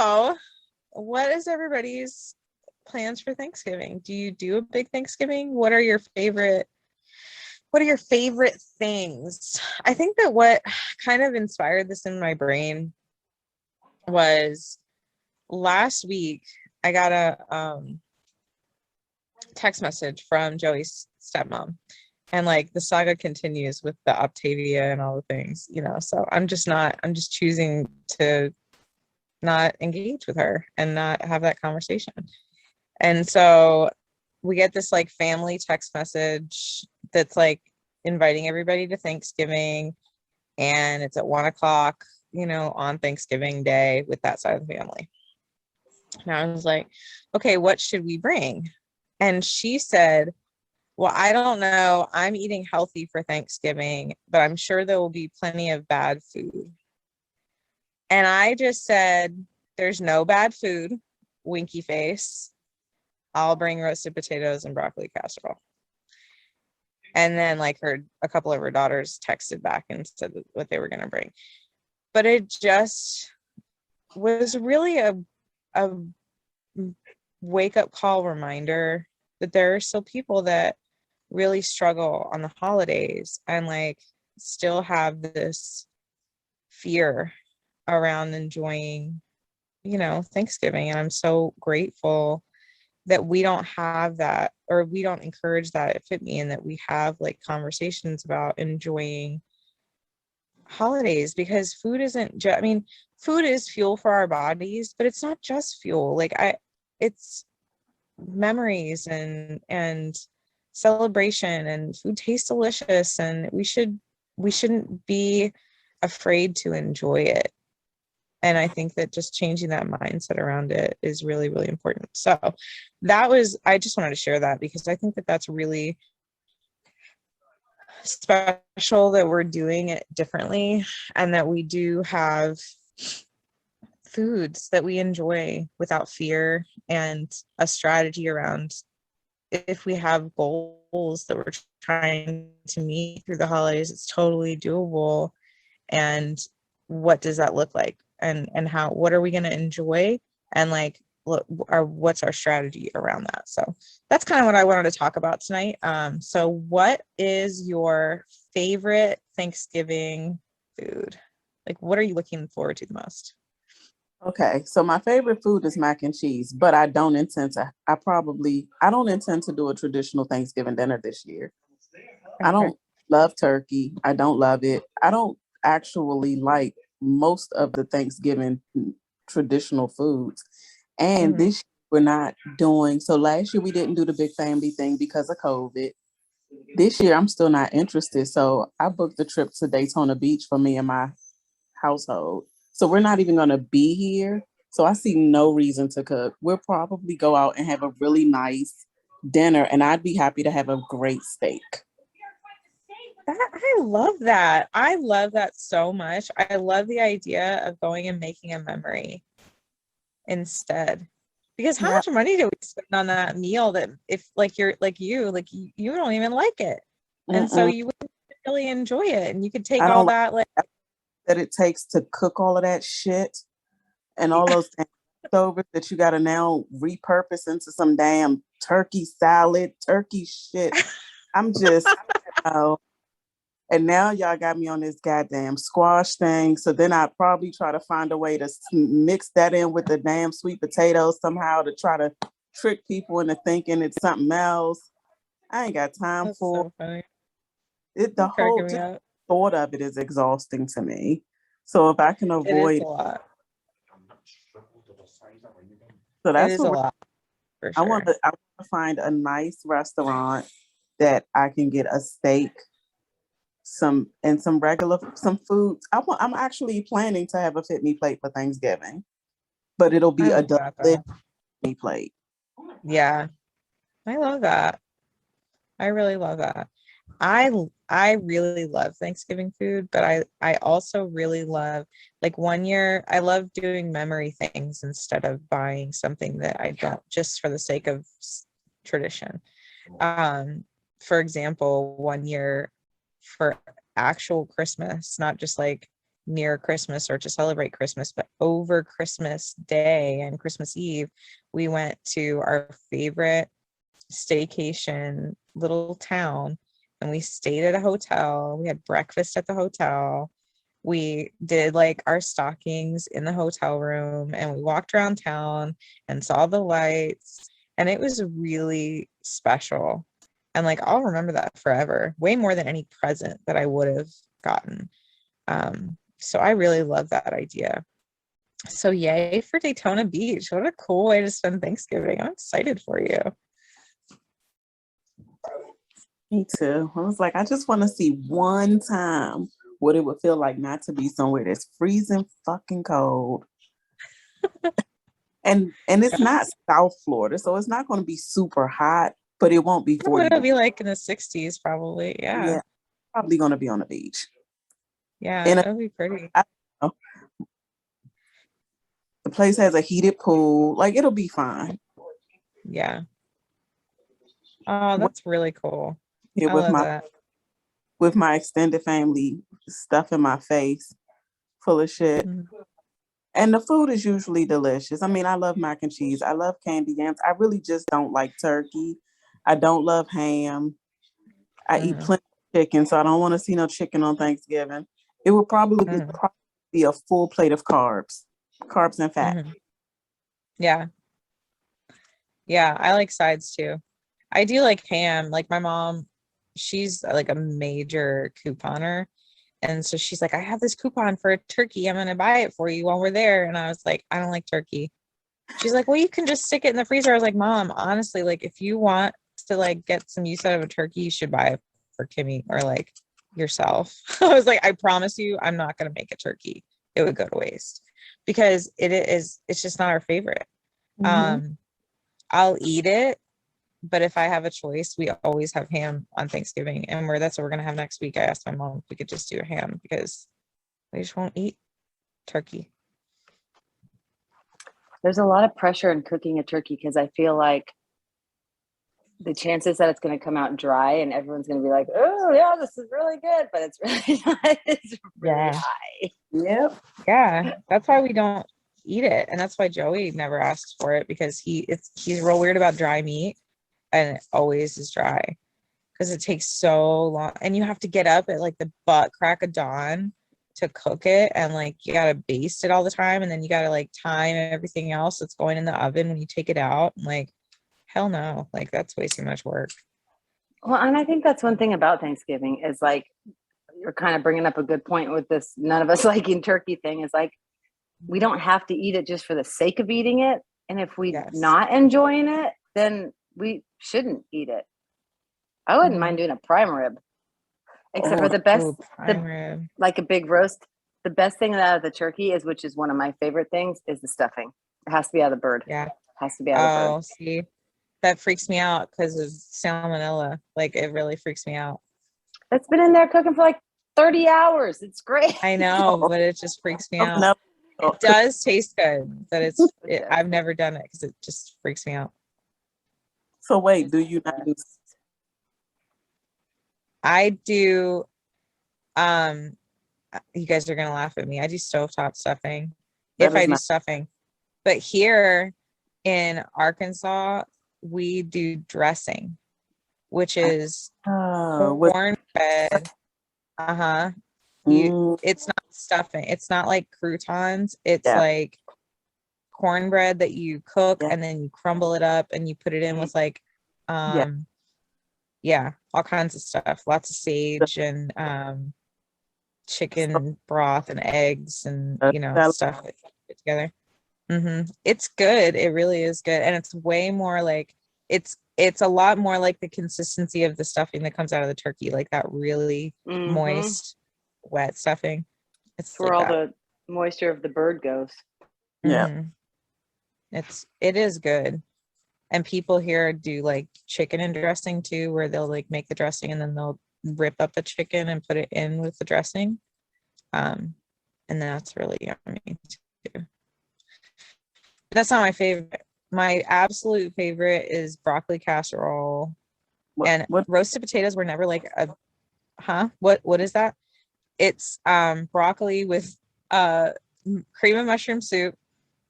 So, what is everybody's plans for Thanksgiving? Do you do a big Thanksgiving? What are your favorite things? I think that what kind of inspired this in my brain was last week I got a text message from Joey's stepmom, and like the saga continues with the Octavia and all the things, so I'm just choosing to not engage with her and not have that conversation. And so we get this like family text message that's like inviting everybody to Thanksgiving, and it's at 1:00, on Thanksgiving Day with that side of the family. And I was like, okay, what should we bring? And she said, well, I don't know. I'm eating healthy for Thanksgiving, but I'm sure there will be plenty of bad food. And I just said, there's no bad food, winky face. I'll bring roasted potatoes and broccoli casserole. And then like a couple of her daughters texted back and said what they were going to bring. But it just was really a wake up call reminder that there are still people that really struggle on the holidays and like still have this fear around enjoying, Thanksgiving. And I'm so grateful that we don't have that, or we don't encourage that at Fitme, and that we have like conversations about enjoying holidays, because food isn't just, food is fuel for our bodies, but it's not just fuel. It's memories and celebration, and food tastes delicious, and we shouldn't be afraid to enjoy it. And I think that just changing that mindset around it is really, really important. So I just wanted to share that, because I think that that's really special that we're doing it differently, and that we do have foods that we enjoy without fear, and a strategy around if we have goals that we're trying to meet through the holidays, it's totally doable. And what does that look like? And what are we going to enjoy? And like, what's our strategy around that? So that's kind of what I wanted to talk about tonight. So what is your favorite Thanksgiving food? Like, what are you looking forward to the most? Okay, so my favorite food is mac and cheese, but I don't intend to do a traditional Thanksgiving dinner this year. Okay. I don't love turkey. I don't love it. I don't actually like most of the Thanksgiving traditional foods. And this year we're not doing, so last year we didn't do the big family thing because of COVID. This year I'm still not interested. So I booked a trip to Daytona Beach for me and my household. So we're not even going to be here. So I see no reason to cook. We'll probably go out and have a really nice dinner, and I'd be happy to have a great steak. I love that. I love that so much. I love the idea of going and making a memory instead. Because how much money do we spend on that meal that if like you're like you don't even like it. And so you wouldn't really enjoy it, and you could take all that like that it takes to cook all of that shit and all those leftovers that you got to now repurpose into some damn turkey salad, turkey shit. I'm just, and now y'all got me on this goddamn squash thing. So then I'd probably try to find a way to mix that in with the damn sweet potatoes somehow to try to trick people into thinking it's something else. I ain't got time for it. The whole thought of it is exhausting to me. So if I can avoid, a lot. So that's what a lot. For sure. I want to find a nice restaurant that I can get a steak, some foods. I'm actually planning to have a Fitme plate for Thanksgiving, but it'll be a delicious plate. Yeah, I love that. I really love that. I really love Thanksgiving food, but I also really love, like one year I love doing memory things instead of buying something that I don't, just for the sake of tradition. For example, one year for actual Christmas, not just like near Christmas or to celebrate Christmas, but over Christmas Day and Christmas Eve, we went to our favorite staycation little town and we stayed at a hotel. We had breakfast at the hotel. We did like our stockings in the hotel room and we walked around town and saw the lights, and it was really special. And like I'll remember that forever, way more than any present that I would have gotten. So I really love that idea. So yay for Daytona Beach. What a cool way to spend Thanksgiving. I'm excited for you. Me too. I was like, I just want to see one time what it would feel like not to be somewhere that's freezing fucking cold. and it's not South Florida, so it's not going to be super hot, but it won't be 40. It'll be like in the 60s probably. Yeah. Probably going to be on the beach. Yeah, it'll be pretty. The place has a heated pool. Like, it'll be fine. Yeah. Oh, that's really cool. I love that. With my extended family stuffing my face full of shit. Mm-hmm. And the food is usually delicious. I mean, I love mac and cheese. I love candy yams. I really just don't like turkey. I don't love ham. I eat plenty of chicken, so I don't want to see no chicken on Thanksgiving. It would probably be a full plate of carbs and fat. Mm-hmm. Yeah. Yeah, I like sides too. I do like ham. Like my mom, she's like a major couponer. And so she's like, I have this coupon for a turkey. I'm going to buy it for you while we're there. And I was like, I don't like turkey. She's like, well, you can just stick it in the freezer. I was like, Mom, honestly, like if you want to like get some use out of a turkey, you should buy it for Kimmy or like yourself. I was like, I promise you, I'm not going to make a turkey. It would go to waste because it's just not our favorite. Mm-hmm. I'll eat it, but if I have a choice, we always have ham on Thanksgiving, and that's what we're gonna have next week. I asked my mom if we could just do a ham because we just won't eat turkey. There's a lot of pressure in cooking a turkey because I feel like the chances that it's going to come out dry and everyone's going to be like, oh yeah, this is really good, but it's really not. It's really high. Yep. Yeah, that's why we don't eat it, and that's why Joey never asks for it because he's real weird about dry meat, and it always is dry because it takes so long, and you have to get up at like the butt crack of dawn to cook it, and like you gotta baste it all the time, and then you gotta like time everything else that's going in the oven when you take it out. And like, hell no, like that's way too much work. Well, and I think that's one thing about Thanksgiving is like you're kind of bringing up a good point with this none of us liking turkey thing is like we don't have to eat it just for the sake of eating it, and if we're not enjoying it, then we shouldn't eat it. I wouldn't mind doing a prime rib, except for the best, like a big roast. The best thing out of the turkey is, which is one of my favorite things, is the stuffing. It has to be out of the bird. Yeah, it has to be out of the bird. Oh, see, that freaks me out because of salmonella. Like it really freaks me out. It's been in there cooking for like 30 hours. It's great. I know, but it just freaks me out. It does taste good, but I've never done it because it just freaks me out. So wait, do you not do? I do. You guys are gonna laugh at me. I do stovetop stuffing. If I do stuffing, but here in Arkansas, we do dressing, which is cornbread. It's not stuffing. It's not like croutons. It's like cornbread that you cook and then you crumble it up and you put it in with like all kinds of stuff, lots of sage and chicken broth and eggs and stuff that you put together. It's good. It really is good, and it's way more like it's a lot more like the consistency of the stuffing that comes out of the turkey, like that really moist, wet stuffing. It's where all the moisture of the bird goes. It is good. And people here do like chicken and dressing too, where they'll like make the dressing and then they'll rip up the chicken and put it in with the dressing. And that's really yummy too. That's not my favorite. My absolute favorite is broccoli casserole. What roasted potatoes were never like what is that? It's broccoli with cream of mushroom soup,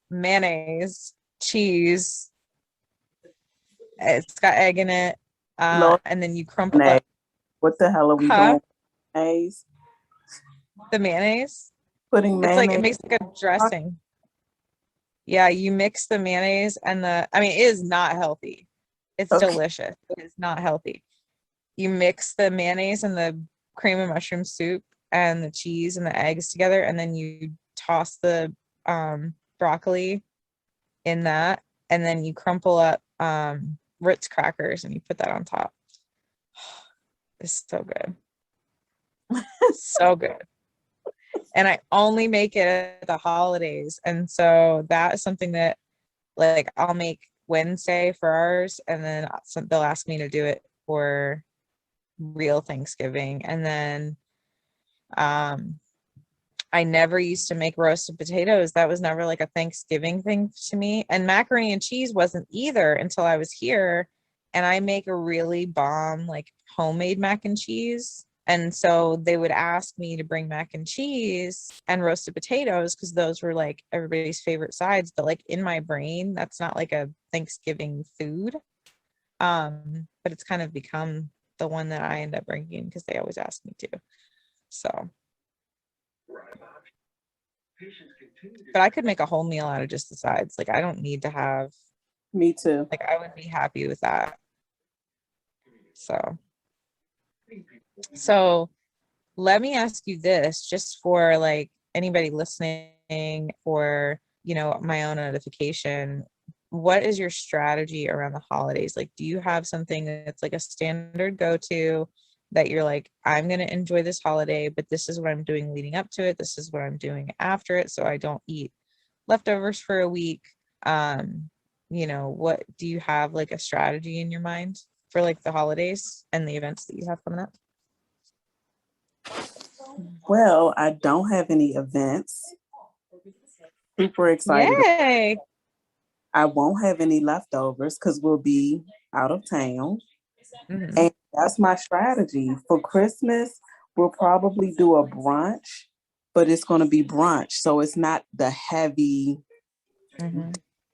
mayonnaise, cheese. It's got egg in it. Lord, And then you crumple mayonnaise. up, What the hell are we huh? doing? Mayonnaise? The mayonnaise. Putting It's like it mayonnaise? makes like a dressing. Yeah, you mix the mayonnaise and I mean, it is not healthy. It's Okay. delicious. It's not healthy. You mix the mayonnaise and the cream of mushroom soup and the cheese and the eggs together, and then you toss the broccoli in that, and then you crumple up Ritz crackers and you put that on top. It's so good. So good. And I only make it at the holidays. And so that is something that like I'll make Wednesday for ours, and then they'll ask me to do it for real Thanksgiving. And then I never used to make roasted potatoes. That was never like a Thanksgiving thing to me. And macaroni and cheese wasn't either until I was here. And I make a really bomb, like homemade mac and cheese. And so they would ask me to bring mac and cheese and roasted potatoes because those were like everybody's favorite sides. But like in my brain, that's not like a Thanksgiving food. But it's kind of become the one that I end up bringing because they always ask me to. So. But I could make a whole meal out of just the sides. Like I don't need to have. Me too. Like I would be happy with that. So let me ask you this, just for like anybody listening or my own notification. What is your strategy around the holidays? Like, do you have something that's like a standard go-to that you're like, I'm going to enjoy this holiday, but this is what I'm doing leading up to it. This is what I'm doing after it. So I don't eat leftovers for a week. What do you have like a strategy in your mind for like the holidays and the events that you have coming up? Well, I don't have any events. Super excited. Yay! I won't have any leftovers because we'll be out of town. Mm-hmm. And that's my strategy. For Christmas, we'll probably do a brunch, but it's going to be brunch. So it's not the heavy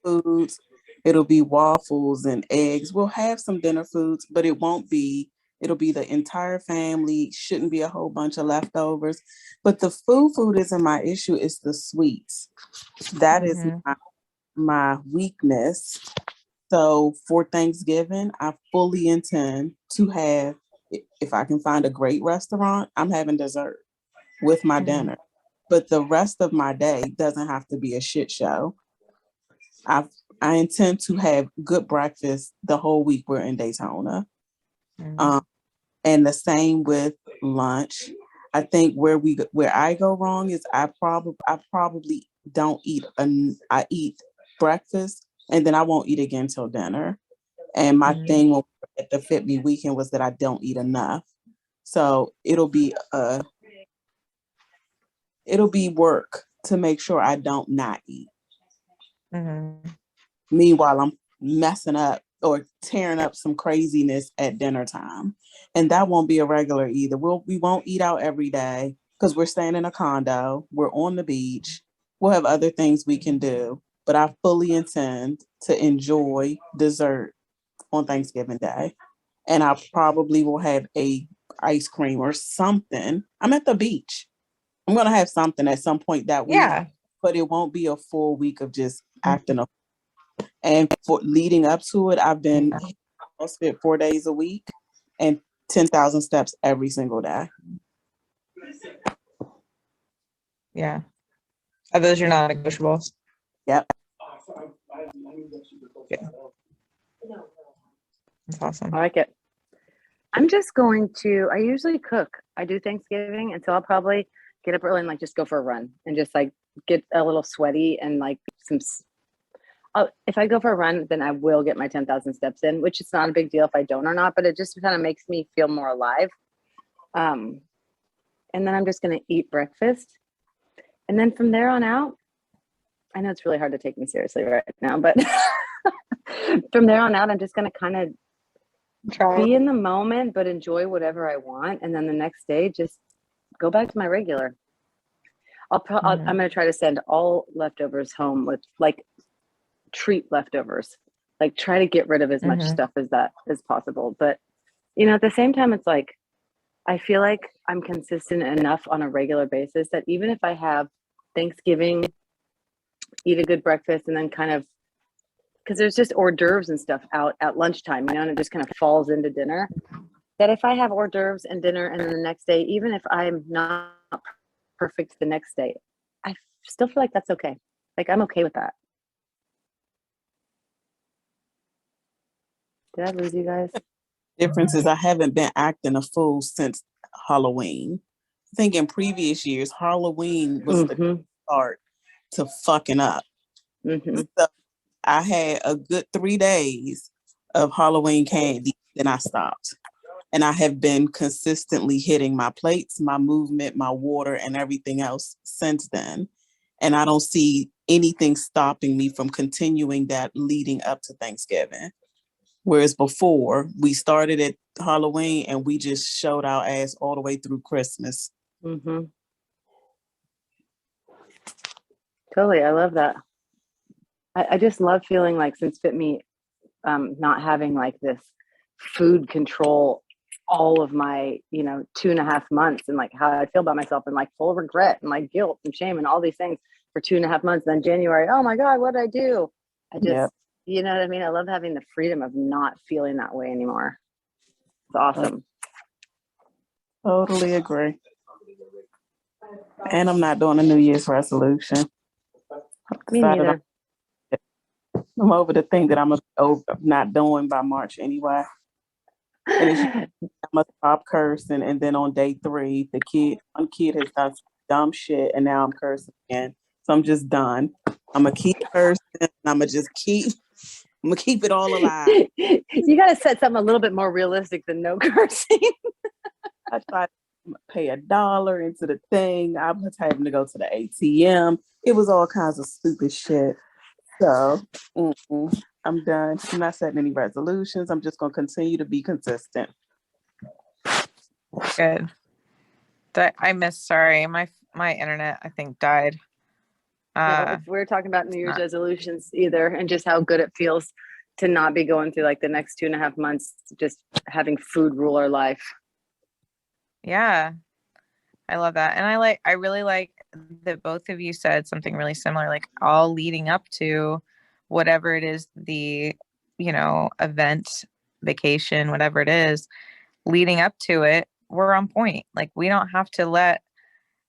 foods. It'll be waffles and eggs. We'll have some dinner foods, but it'll be the entire family. Shouldn't be a whole bunch of leftovers. But the food isn't my issue. It's the sweets. That is my weakness. So for Thanksgiving, I fully intend to have, if I can find a great restaurant, I'm having dessert with my dinner. But the rest of my day doesn't have to be a shit show. I intend to have good breakfast the whole week we're in Daytona. And the same with lunch. I think where I go wrong is I probably don't eat. I eat breakfast and then I won't eat again till dinner. And my thing at the Fitme weekend was that I don't eat enough. So it'll be work to make sure I don't not eat. Meanwhile, I'm messing up or tearing up some craziness at dinner time. And that won't be a regular either. We won't eat out every day because we're staying in a condo. We're on the beach. We'll have other things we can do. But I fully intend to enjoy dessert on Thanksgiving Day. And I probably will have a ice cream or something. I'm at the beach. I'm going to have something at some point that week. Yeah. But it won't be a full week of just acting up. And for leading up to it, I've been CrossFit 4 days a week and 10,000 steps every single day. Yeah. Are those your non-negotiables? Yep. Yeah. That's awesome. I like it. I'm just going to, I usually cook. I do Thanksgiving, and so I'll probably get up early and like just go for a run and just like get a little sweaty and like if I go for a run, then I will get my 10,000 steps in, which is not a big deal if I don't or not, but it just kind of makes me feel more alive. And then I'm just going to eat breakfast. And then from there on out, I know it's really hard to take me seriously right now, but from there on out, I'm just going to kind of be in the moment, but enjoy whatever I want. And then the next day, just go back to my regular. I'm going to try to send all leftovers home with like treat leftovers, like try to get rid of as much stuff as that as possible. But, you know, at the same time, it's like, I feel like I'm consistent enough on a regular basis that even if I have Thanksgiving, eat a good breakfast, and then kind of, because there's just hors d'oeuvres and stuff out at lunchtime, you know, and it just kind of falls into dinner, that if I have hors d'oeuvres and dinner and then the next day, even if I'm not perfect the next day, I still feel like that's okay. Like I'm okay with that. Did I lose you guys? Difference is I haven't been acting a fool since Halloween. I think in previous years, Halloween was the start to fucking up. So I had a good 3 days of Halloween candy, then I stopped. And I have been consistently hitting my plates, my movement, my water, and everything else since then. And I don't see anything stopping me from continuing that leading up to Thanksgiving. Whereas before, we started at Halloween and we just showed our ass all the way through Christmas. Totally. I love that. I just love feeling like since Fitme, not having like this food control all of my, 2.5 months, and like how I feel about myself, and like full of regret and like guilt and shame and all these things for 2.5 months. Then January, oh my God, what did I do? I just, you know what I mean? I love having the freedom of not feeling that way anymore. It's awesome. Totally agree. And I'm not doing a New Year's resolution. Me neither. I'm over the thing that I'm not doing by March anyway. And I must stop cursing, and then on day 3, one kid has done some dumb shit, and now I'm cursing again. So I'm just done. I'm gonna keep cursing. And I'm gonna keep it all alive. You got to set something a little bit more realistic than no cursing. I tried to pay $1 into the thing. I was having to go to the ATM. It was all kinds of stupid shit. So I'm done. I'm not setting any resolutions. I'm just going to continue to be consistent. Good. Sorry, my internet, I think, died. No, if we're talking about New Year's resolutions either, and just how good it feels to not be going through like the next 2.5 months, just having food rule our life. Yeah. I love that. And I really like that both of you said something really similar, like all leading up to whatever it is, the, event, vacation, whatever it is, leading up to it, we're on point. Like we don't have to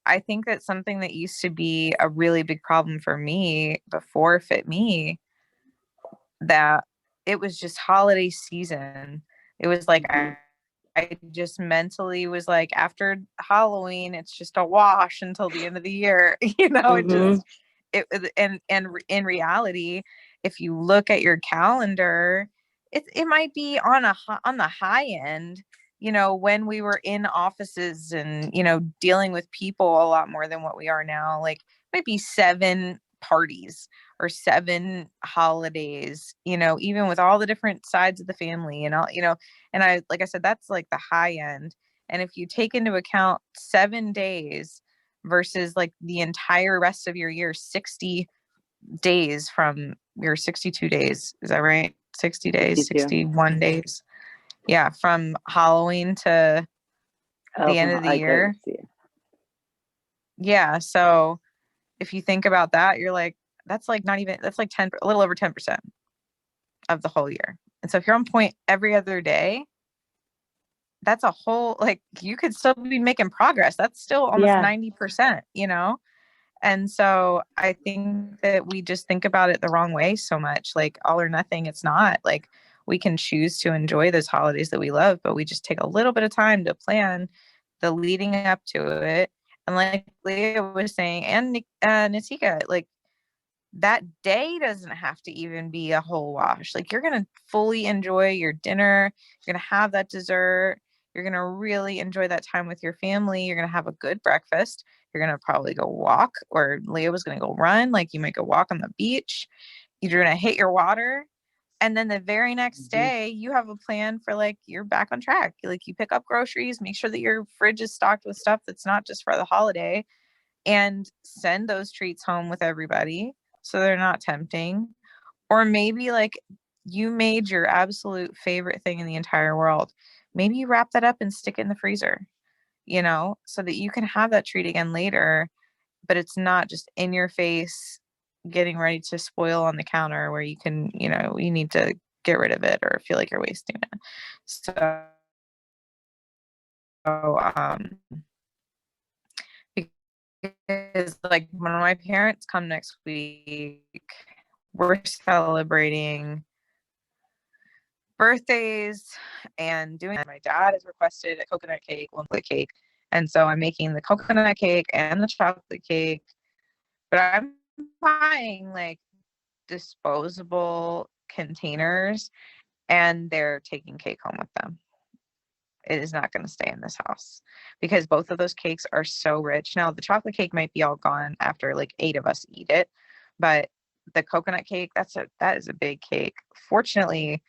I think that something that used to be a really big problem for me before Fitme, that it was just holiday season. It was like, I just mentally was like, after Halloween, it's just a wash until the end of the year. And in reality, if you look at your calendar, it might be on the high end, when we were in offices and, dealing with people a lot more than what we are now, like maybe 7 parties or 7 holidays, even with all the different sides of the family and all, and like I said, that's like the high end. And if you take into account 7 days versus like the entire rest of your year, 60 days from your 62 days, is that right? 60 days, 61 days. Yeah. From Halloween to the end of the year. Yeah. So if you think about that, you're like, that's like 10, a little over 10% of the whole year. And so if you're on point every other day, that's a whole, like, you could still be making progress. That's still almost 90%, And so I think that we just think about it the wrong way so much, like all or nothing. It's not like we can choose to enjoy those holidays that we love, but we just take a little bit of time to plan the leading up to it. And like Leah was saying, and Natika, like that day doesn't have to even be a whole wash. Like you're going to fully enjoy your dinner. You're going to have that dessert. You're going to really enjoy that time with your family. You're going to have a good breakfast. You're going to probably go walk, or Leah was going to go run. Like you might go walk on the beach. You're going to hit your water. And then the very next day you have a plan for like, you're back on track. Like you pick up groceries, make sure that your fridge is stocked with stuff that's not just for the holiday, and send those treats home with everybody so they're not tempting. Or maybe like you made your absolute favorite thing in the entire world. Maybe you wrap that up and stick it in the freezer, so that you can have that treat again later, but it's not just in your face getting ready to spoil on the counter where you can, you need to get rid of it or feel like you're wasting it. So, because like when my parents come next week, we're celebrating birthdays and doing, my dad has requested a coconut cake, one plate cake. And so I'm making the coconut cake and the chocolate cake, but I'm buying like disposable containers, and they're taking cake home with them. It is not going to stay in this house because both of those cakes are so rich. Now the chocolate cake might be all gone after like 8 of us eat it, but the coconut cake, that is a big cake. Fortunately,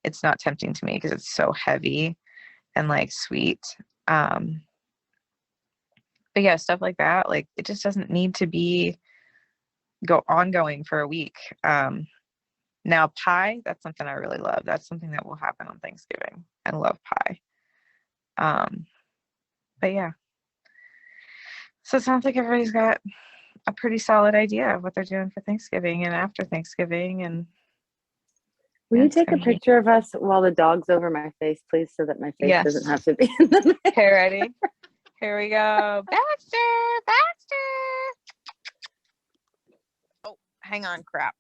it's not tempting to me because it's so heavy and like sweet. But yeah, stuff like that, like it just doesn't need to be ongoing for a week. Now pie, that's something I really love. That's something that will happen on Thanksgiving. I love pie. But yeah. So it sounds like everybody's got a pretty solid idea of what they're doing for Thanksgiving and after Thanksgiving. And will you take a picture of us while the dog's over my face, please, so that my face doesn't have to be in the mix? Okay, ready? Here we go. Baxter! Oh, hang on, crap.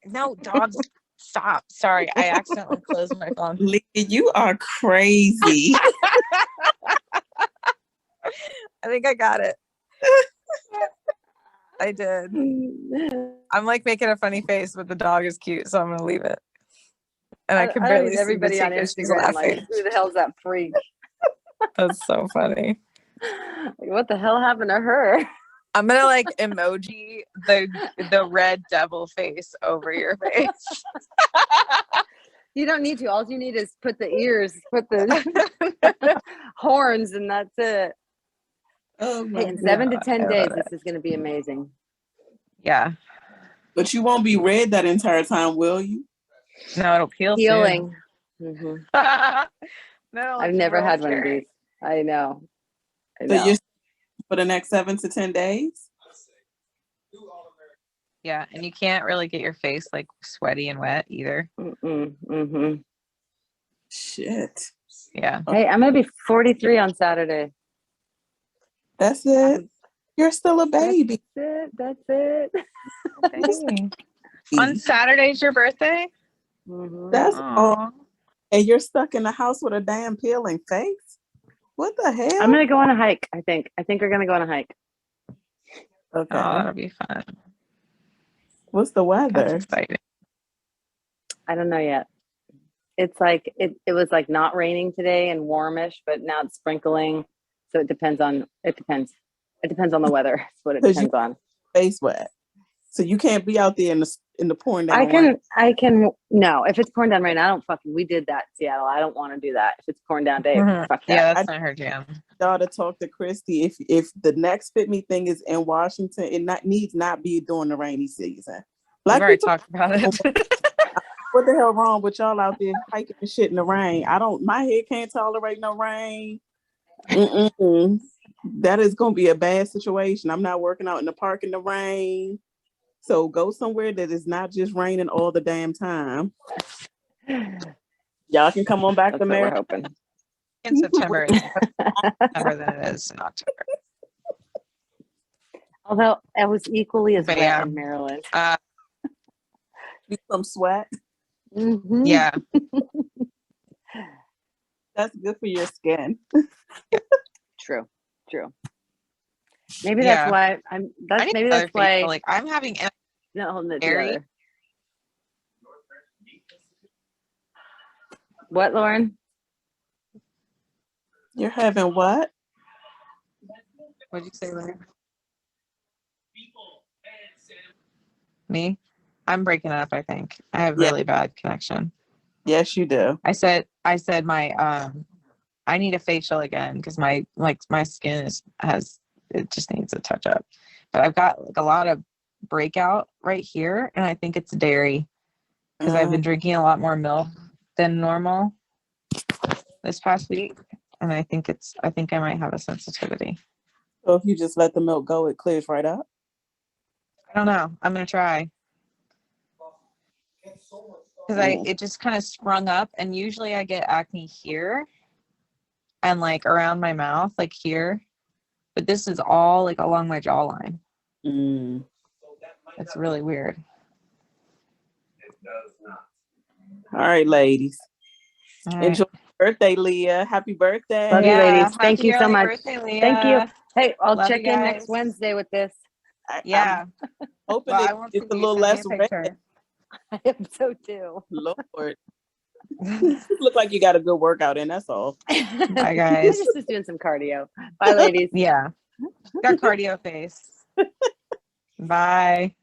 No, dogs, stop. Sorry, I accidentally closed my phone. Leah, you are crazy. I think I got it. I did. I'm like making a funny face, but the dog is cute, so I'm gonna leave it. And I can barely see everybody on Instagram like, who the hell's that freak? That's so funny. Like, what the hell happened to her? I'm gonna like emoji the red devil face over your face. You don't need to. All you need is put the ears, put the horns, and that's it. Oh my Hey, in 7 to 10 days, it. this is going to be amazing. Yeah. But you won't be red that entire time, will you? No, it'll peel Healing. soon. No, I've never had one of these. I know. So you're for the next 7 to 10 days? Yeah, and you can't really get your face like sweaty and wet either. Shit. Yeah. Hey, I'm gonna be 43 on Saturday. That's it. You're still a baby. That's it. On Saturday's your birthday? That's all. And you're stuck in the house with a damn peeling face? What the hell? I'm gonna go on a hike, I think. we're gonna go on a hike. Okay. Oh, that'll be fun. What's the weather? That's exciting. I don't know yet. It's like it was like not raining today and warmish, but now it's sprinkling. So it depends on the weather. That's what it depends on. Face wet. So you can't be out there in the pouring down rain. No, if it's pouring down rain, we did that in Seattle. I don't want to do that. If it's pouring down day, fuck that. Yeah, that's not her jam. Daughter talk to Christy. If the next Fitme thing is in Washington, it needs not be during the rainy season. We've already talked about it. What the hell wrong with y'all out there hiking and shit in the rain? My head can't tolerate no rain. That is gonna be a bad situation. I'm not working out in the park in the rain. So go somewhere that is not just raining all the damn time. Y'all can come on back to Maryland. We're hoping. In September, it's September than it is in October. Although I was equally as wet in Maryland. Some sweat. Yeah. That's good for your skin. True. Maybe that's why like I'm having not holding it together. What, Lauren? You're having what? What'd you say, Lauren? Me? I'm breaking up, I think. I have Yeah. really bad connection. Yes, you do. I said my I need a facial again because my skin it just needs a touch up. But I've got like a lot of breakout right here, and I think it's dairy because I've been drinking a lot more milk than normal this past week, and I think I might have a sensitivity. So if you just let the milk go, it clears right up. I don't know. I'm gonna try because it just kind of sprung up, and usually I get acne here and like around my mouth, like here, but this is all like along my jawline. It's really weird. All right, ladies. All right. Enjoy your birthday, Leah. Happy birthday. Love you, ladies. Thank you so happy much. birthday, Leah. Thank you. Hey, I'll Love check you in guys. next Wednesday with this. Yeah. I'm hoping Well, I won't it's see a you. little Send me less a red. picture. I hope so too. Lord. Look like you got a good workout in, that's all. Bye, guys. I just was doing some cardio. Bye, ladies. Yeah. Got cardio face. Bye.